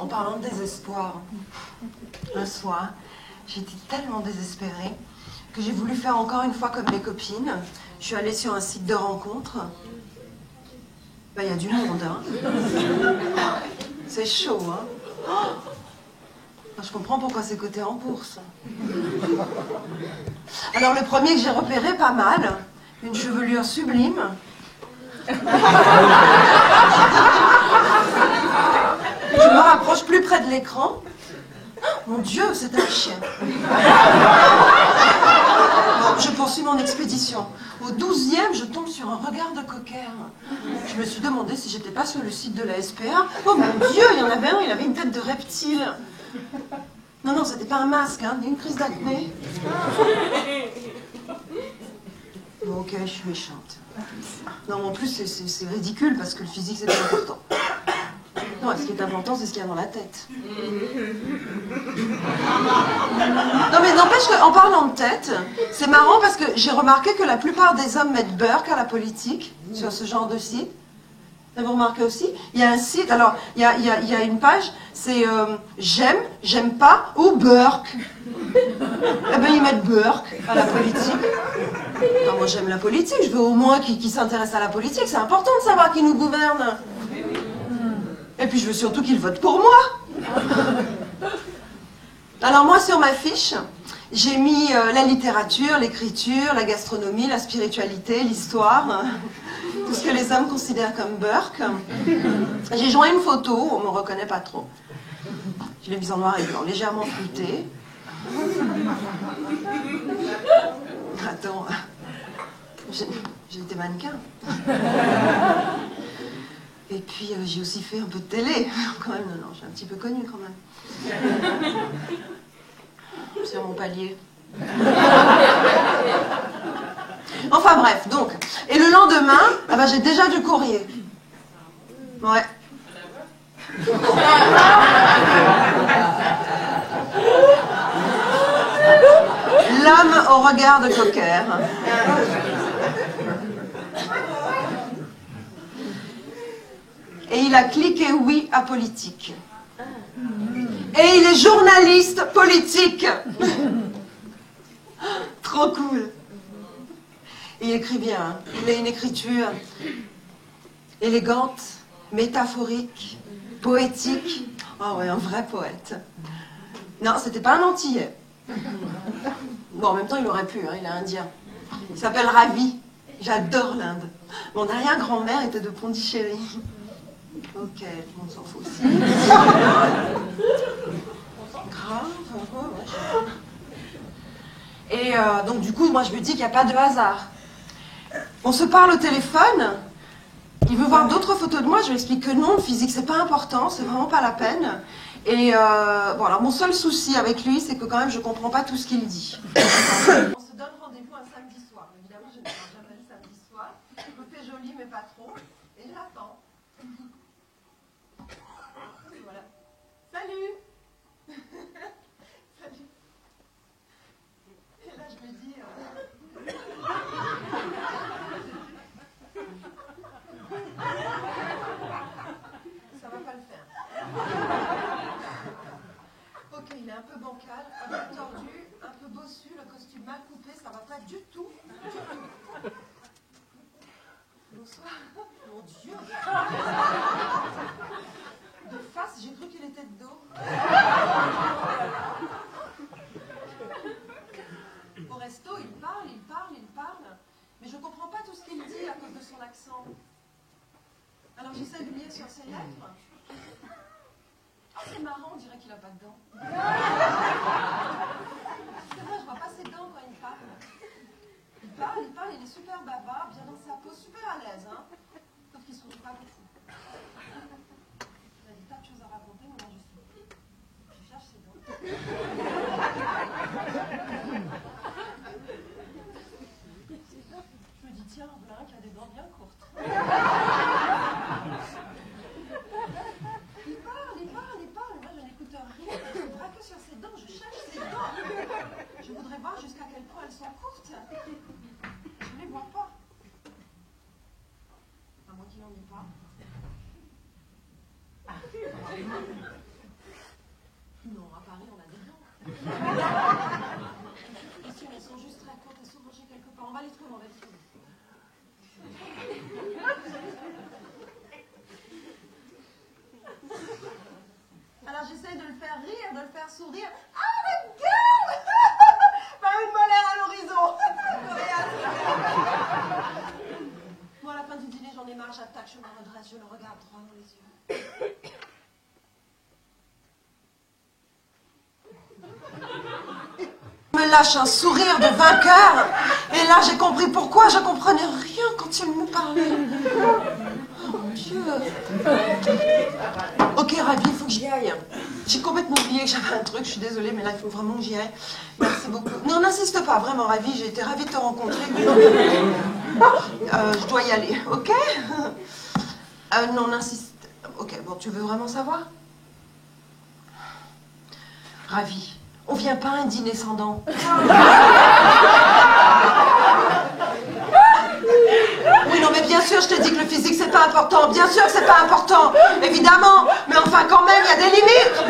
En parlant de désespoir, un soir, j'étais tellement désespérée que j'ai voulu faire encore une fois comme mes copines. Je suis allée sur un site de rencontre. Ben, il y a du monde, hein. C'est chaud, hein. Je comprends pourquoi c'est coté en bourse. Alors, le premier que j'ai repéré, pas mal. Une chevelure sublime. Je me rapproche plus près de l'écran. Mon Dieu, c'est un chien. Bon, je poursuis mon expédition. Au 12e, je tombe sur un regard de cocker. Je me suis demandé si j'étais pas sur le site de la SPA. Oh mon Dieu, il y en avait un, il avait une tête de reptile. Non, non, c'était pas un masque, hein, ni une crise d'acné. Bon, ok, je suis méchante. Non, en plus, c'est ridicule parce que le physique, c'est pas important. Non, ce qui est important, c'est ce qu'il y a dans la tête. Non, mais n'empêche qu'en parlant de tête, c'est marrant parce que j'ai remarqué que la plupart des hommes mettent Burke à la politique sur ce genre de site. Vous remarquez aussi? Il y a un site, alors, il y a une page, c'est j'aime, j'aime pas, ou Burke. Eh ben, ils mettent Burke à la politique. Non, moi, j'aime la politique, je veux au moins qu'ils s'intéressent à la politique, c'est important de savoir qui nous gouverne. Et puis, je veux surtout qu'ils votent pour moi. Alors, moi, sur ma fiche, j'ai mis la littérature, l'écriture, la gastronomie, la spiritualité, l'histoire, tout ce que les hommes considèrent comme Burke. J'ai joint une photo, on ne me reconnaît pas trop. Je l'ai mise en noir et blanc, légèrement fruitée. Attends, j'ai été mannequin. Et puis j'ai aussi fait un peu de télé. Quand même, non, je suis un petit peu connue quand même. Sur mon palier. Enfin bref, donc. Et le lendemain, ah ben, j'ai déjà du courrier. Ouais. L'homme au regard de cocker. Et il a cliqué oui à politique. Et il est journaliste politique. Trop cool. Il écrit bien, hein. Il a une écriture élégante, métaphorique, poétique. Oh ouais, un vrai poète. Non, c'était pas un Antillais. Bon, en même temps, il aurait pu, hein, il est indien. Il s'appelle Ravi. J'adore l'Inde. Mon arrière-grand-mère était de Pondichéry. Ok, on s'en fout aussi. Grave. Et donc, du coup, moi, je me dis qu'il n'y a pas de hasard. On se parle au téléphone. Il veut voir d'autres photos de moi. Je lui explique que non, le physique, c'est pas important, c'est vraiment pas la peine. Et bon, alors mon seul souci avec lui, c'est que quand même, je comprends pas tout ce qu'il dit. On se donne rendez-vous un samedi soir. Évidemment, je ne parle jamais le samedi soir. Je me fais jolie, mais pas trop. Et je l'attends. Voilà. Salut. Salut. Et là, je me dis... ça va pas le faire. Ok, il est un peu bancal, un peu tordu, un peu bossu, le costume mal coupé, ça va pas du tout. Bonsoir. Mon Dieu. De face, j'ai cru qu'il était de dos. Au resto, il parle, mais je comprends pas tout ce qu'il dit à cause de son accent. Alors j'essaie de lire sur ses lettres. Ah, c'est marrant, on dirait qu'il a pas de dents. C'est vrai, je vois pas ses dents quand il parle. Il parle, il est super bavard, bien dans sa peau, super à l'aise, hein. Sauf qu'il sourit pas beaucoup. Il a des tas de choses à raconter, mais moi je cherche ses dents. Je me dis, tiens, voilà un qui a des dents bien courtes. Il parle. Moi, je n'écoute rien. Je ne braque que sur ses dents. Je cherche ses dents. Je voudrais voir jusqu'à quel point elles sont courtes. Je ne les vois pas. À moins qu'il n'en ait pas. j'essaie de le faire rire, de le faire sourire. Ah, regarde. Bah, une molaire à l'horizon. Bon, à la fin du dîner, j'en ai marre, j'attaque, je me redresse, je le regarde droit dans les yeux. Me lâche un sourire de vainqueur. Et là, j'ai compris pourquoi. Je comprenais rien quand il me parlait. Oh mon Dieu. Ok, Ravi, il faut que j'y aille. J'ai complètement oublié que j'avais un truc. Je suis désolée, mais là, il faut vraiment que j'y aille. Merci beaucoup. Non, n'insiste pas, vraiment, Ravi. J'ai été ravie de te rencontrer. Je dois y aller, ok? Non, n'insiste. Ok, bon, tu veux vraiment savoir? Ravi. On vient pas à un dîner sans dents. Oui, non, mais bien sûr, je te dis que le physique, c'est pas important. Bien sûr que c'est pas important. Évidemment. Mais enfin, quand même, il y a des limites.